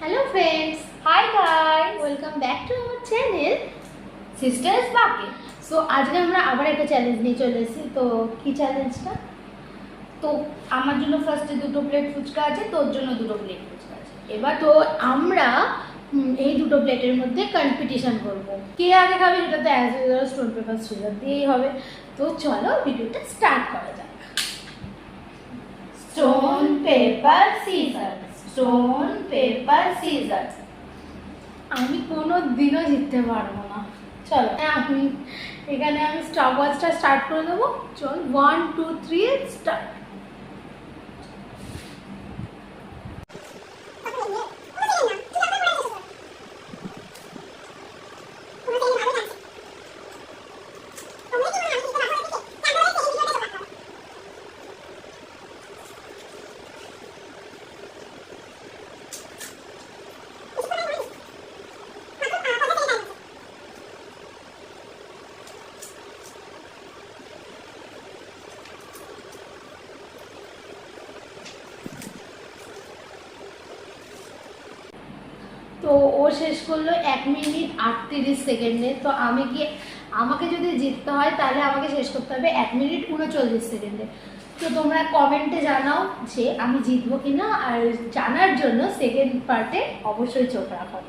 Hello friends, Hi guys, welcome back to our channel. sisters bucket. So আজকে আমরা আবার একটা চ্যালেঞ্জ নিয়ে চলে এসেছি। তো কি চ্যালেঞ্জটা? তো আমার জন্য ফার্স্টে দুটো প্লেট ফুচকা আছে, তোর জন্য দুটো প্লেট ফুচকা আছে। এবার তো আমরা এই দুটো প্লেটের মধ্যে কম্পিটিশন করব। কে আগে খাবে সেটা তো as usual stone paper scissor দিয়েই হবে। তো চলো ভিডিওটা স্টার্ট করা যাক। Stone paper scissor, stone paper scissor. আমি কোনো দিনও জিততে পারবো না। চলো এখানে আমি স্টপ ওয়াচটা স্টার্ট করে দেবো। চল 1 2 3 স্টার্ট। তো ও শেষ করলো 1 মিনিট 38 সেকেন্ডে। তো আমাকে যদি জিততে হয় তাহলে আমাকে শেষ করতে হবে 1 মিনিট 39 সেকেন্ডে। তো তোমরা কমেন্টে জানাও যে আমি জিতবো কিনা, আর জানার জন্য সেকেন্ড পার্টে অবশ্যই চোখ রাখো।